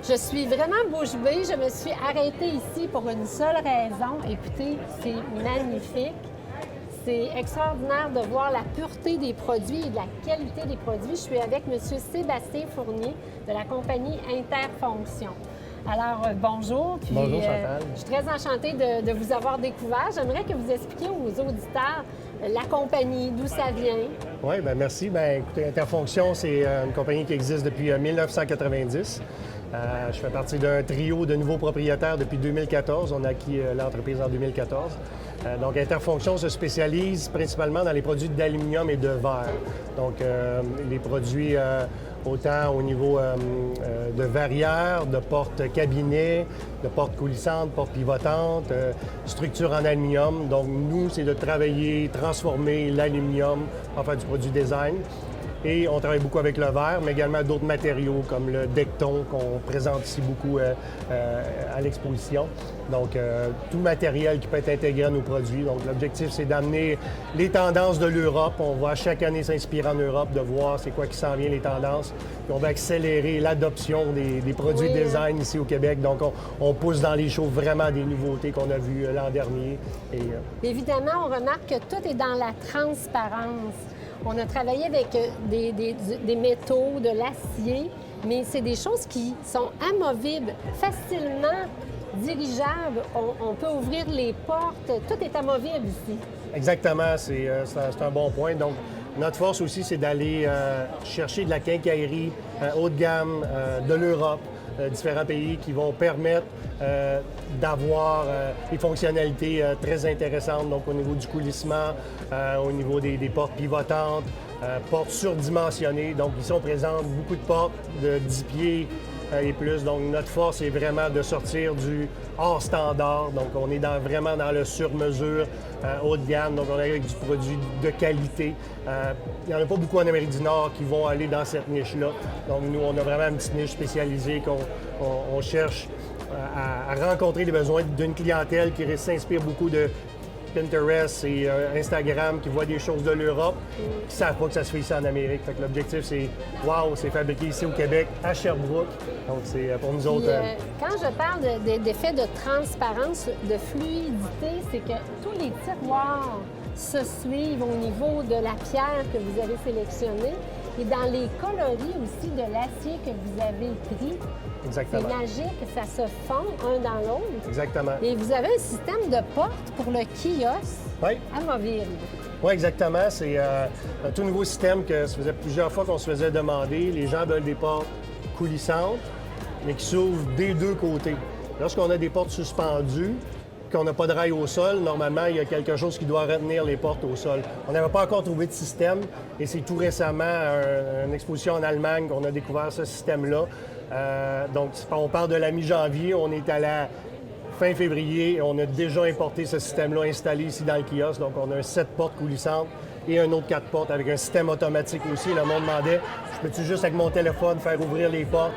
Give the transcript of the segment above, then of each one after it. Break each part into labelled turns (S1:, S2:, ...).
S1: Je suis vraiment bouche bée. Je me suis arrêtée ici pour une seule raison. Écoutez, c'est magnifique. C'est extraordinaire de voir la pureté des produits et de la qualité des produits. Je suis avec M. Sébastien Fournier de la compagnie Interfonction. Alors, bonjour. Puis,
S2: bonjour, Chantal.
S1: Je suis très enchantée de vous avoir découvert. J'aimerais que vous expliquiez aux auditeurs la compagnie, d'où ça vient.
S2: Oui, bien merci. Bien, écoutez, Interfonction, c'est une compagnie qui existe depuis 1990. Je fais partie d'un trio de nouveaux propriétaires depuis 2014. On a acquis l'entreprise en 2014. Donc, Interfonction se spécialise principalement dans les produits d'aluminium et de verre. Donc, les produits autant au niveau de verrières, de portes-cabinets, de portes coulissantes, portes pivotantes, structures en aluminium. Donc, nous, c'est de travailler, transformer l'aluminium en faire du produit design. Et on travaille beaucoup avec le verre, mais également d'autres matériaux comme le Decton qu'on présente ici beaucoup à l'exposition. Donc, tout matériel qui peut être intégré à nos produits. Donc, l'objectif, c'est d'amener les tendances de l'Europe. On va chaque année s'inspirer en Europe, de voir c'est quoi qui s'en vient, les tendances. Puis on va accélérer l'adoption des produits design ici au Québec. Donc, on pousse dans les shows vraiment des nouveautés qu'on a vues l'an dernier.
S1: Évidemment, on remarque que tout est dans la transparence. On a travaillé avec des métaux, de l'acier, mais c'est des choses qui sont amovibles, facilement dirigeables. On peut ouvrir les portes. Tout est amovible ici.
S2: Exactement, c'est un bon point. Donc, notre force aussi, c'est d'aller chercher de la quincaillerie haut de gamme de l'Europe, différents pays qui vont permettre d'avoir des fonctionnalités très intéressantes, donc au niveau du coulissement, au niveau des portes pivotantes, portes surdimensionnées. Donc, ici, on présente beaucoup de portes de 10 pieds et plus. Donc, notre force est vraiment de sortir du hors standard. Donc, on est vraiment dans le sur-mesure, haut de gamme. Donc, on est avec du produit de qualité. Il n'y en a pas beaucoup en Amérique du Nord qui vont aller dans cette niche-là. Donc, nous, on a vraiment une petite niche spécialisée qu'on cherche à rencontrer les besoins d'une clientèle qui s'inspire beaucoup de Pinterest et Instagram, qui voient des choses de l'Europe, qui ne savent pas que ça se fait ici en Amérique. Fait que l'objectif, c'est wow, c'est fabriqué ici au Québec, à Sherbrooke. Donc, c'est pour nous autres.
S1: Quand je parle d'effet de transparence, de fluidité, c'est que tous les tiroirs se suivent au niveau de la pierre que vous avez sélectionnée et dans les coloris aussi de l'acier que vous avez pris.
S2: Exactement.
S1: C'est magique, ça se fond un dans l'autre.
S2: Exactement.
S1: Et vous avez un système de porte pour le kiosque amovible.
S2: Oui, exactement. C'est un tout nouveau système que ça faisait plusieurs fois qu'on se faisait demander. Les gens veulent des portes coulissantes, mais qui s'ouvrent des deux côtés. Lorsqu'on a des portes suspendues, qu'on n'a pas de rail au sol, normalement, il y a quelque chose qui doit retenir les portes au sol. On n'avait pas encore trouvé de système et c'est tout récemment, à une exposition en Allemagne, qu'on a découvert ce système-là. Donc, on parle de la mi-janvier, on est à la fin février et on a déjà importé ce système-là installé ici dans le kiosque. Donc, on a un 7 portes coulissantes et un autre 4 portes avec un système automatique aussi. Le monde demandait, je peux-tu juste avec mon téléphone faire ouvrir les portes?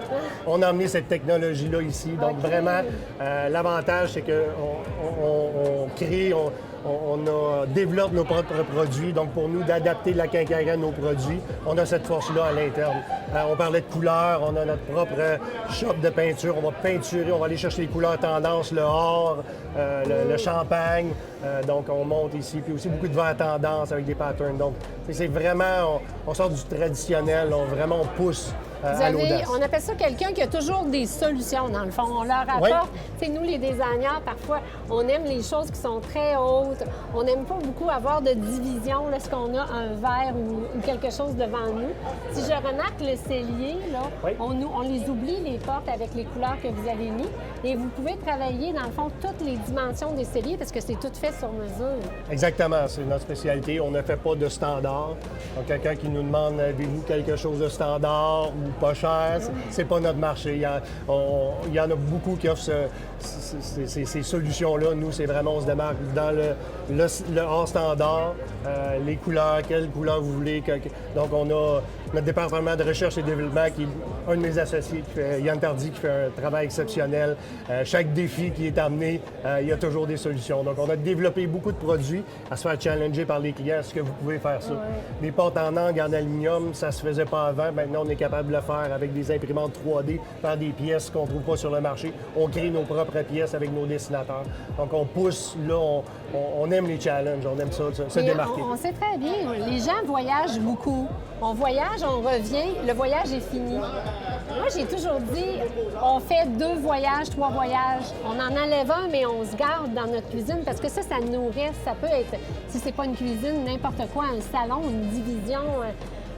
S2: On a amené cette technologie-là ici. Donc vraiment, l'avantage, c'est qu'on crée, on développe nos propres produits. Donc pour nous, d'adapter la quincaillerie à nos produits, on a cette force-là à l'interne. On parlait de couleurs, on a notre propre shop de peinture. On va peinturer, on va aller chercher les couleurs tendance, le or, le champagne. Donc on monte ici. Puis aussi beaucoup de verre tendance avec des patterns. Donc c'est vraiment, on sort du traditionnel, on pousse à l'audace.
S1: On appelle ça quelqu'un qui a toujours des solutions, dans le fond. On leur apporte. Oui. Nous, les designers, parfois, on aime les choses qui sont très hautes. On n'aime pas beaucoup avoir de division lorsqu'on a un verre ou quelque chose devant nous. Si je remarque le cellier, là, on les oublie, les portes, avec les couleurs que vous avez mis. Et vous pouvez travailler, dans le fond, toutes les dimensions des celliers parce que c'est tout fait sur mesure.
S2: Exactement. C'est notre spécialité. On ne fait pas de standard. Donc, quelqu'un qui nous demande, avez-vous quelque chose de standard ou pas cher, c'est pas notre marché. Il y en a beaucoup qui offrent ces solutions-là. Nous, c'est vraiment, on se démarque dans le hors standard, les couleurs, quelles couleurs vous voulez. Donc, on a notre département de recherche et développement qui est un de mes associés, Yann Tardy, qui fait un travail exceptionnel. Chaque défi qui est amené, il y a toujours des solutions. Donc, on a développé beaucoup de produits à se faire challenger par les clients. Est-ce que vous pouvez faire ça? Des portes en angle en aluminium, ça se faisait pas avant. Maintenant, on est capable de le faire avec des imprimantes 3D, faire des pièces qu'on ne trouve pas sur le marché. On crée nos propres pièces avec nos dessinateurs. Donc, on pousse, là, on aime les challenges, on aime ça, se
S1: Mais
S2: démarquer.
S1: on sait très bien, les gens voyagent beaucoup. On voyage, on revient, le voyage est fini. Moi, j'ai toujours dit, on fait 2 voyages, 3 voyages. On en enlève un, mais on se garde dans notre cuisine parce que ça nous reste. Ça peut être, si c'est pas une cuisine, n'importe quoi, un salon, une division,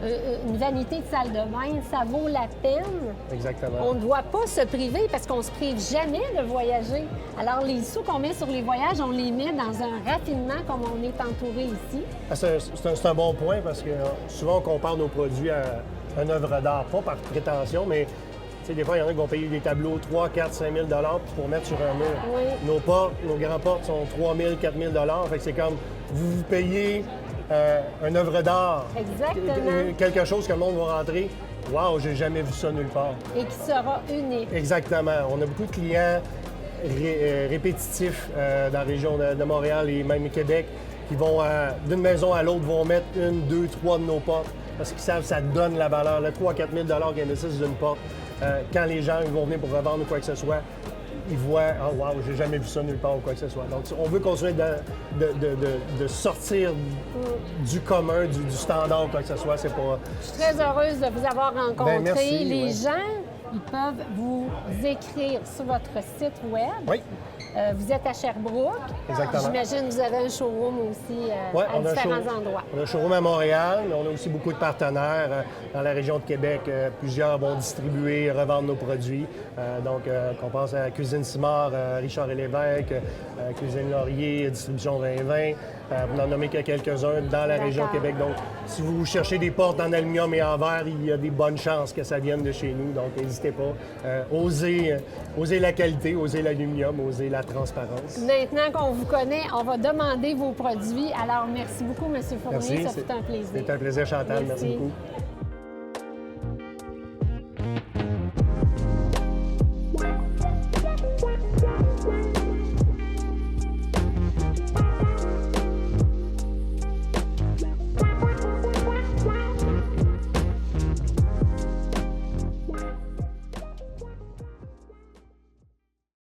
S1: une vanité de salle de bain, ça vaut la peine.
S2: Exactement.
S1: On ne doit pas se priver parce qu'on se prive jamais de voyager. Alors, les sous qu'on met sur les voyages, on les met dans un raffinement comme on est entouré ici.
S2: C'est un bon point parce que souvent, on compare nos produits à une œuvre d'art, pas par prétention, mais des fois, il y en a qui vont payer des tableaux 3, 4, 5 000 pour mettre sur un mur.
S1: Oui.
S2: Nos portes, nos grands portes sont 3 000, 4 000 fait que c'est comme, vous payez une œuvre d'art.
S1: Exactement.
S2: Quelque chose que le monde va rentrer. Wow, j'ai jamais vu ça nulle part.
S1: Et qui sera unique.
S2: Exactement. On a beaucoup de clients répétitifs dans la région de Montréal et même Québec qui vont d'une maison à l'autre vont mettre 1, 2, 3 de nos portes parce qu'ils savent que ça donne la valeur. Le 3 4 000 qu'ils investissent d'une porte, quand les gens vont venir pour revendre ou quoi que ce soit, ils voient « Oh wow, j'ai jamais vu ça nulle part » ou quoi que ce soit. Donc, on veut continuer de sortir du commun, du standard ou quoi que ce soit. C'est pas...
S1: Je suis très heureuse de vous avoir rencontré.
S2: Ben, merci,
S1: les
S2: ouais.
S1: gens, ils peuvent vous écrire sur votre site web.
S2: Oui.
S1: Vous êtes à Sherbrooke.
S2: Exactement.
S1: J'imagine que vous avez un showroom aussi
S2: Ouais,
S1: à différents endroits.
S2: On a un showroom à Montréal, mais on a aussi beaucoup de partenaires dans la région de Québec. Plusieurs vont distribuer, revendre nos produits. Donc, qu'on pense à Cuisine Simard, Richard et Lévesque, Cuisine Laurier, Distribution 2020, pour n'en nommer que quelques-uns dans la région de Québec. Donc, si vous cherchez des portes en aluminium et en verre, il y a des bonnes chances que ça vienne de chez nous. Donc, n'hésitez pas. Osez la qualité, osez l'aluminium, osez la transparence.
S1: Maintenant qu'on vous connaît, on va demander vos produits. Alors, merci beaucoup, M. Fournier.
S2: Merci.
S1: Ça fait un plaisir.
S2: C'est un plaisir, Chantal. Merci beaucoup.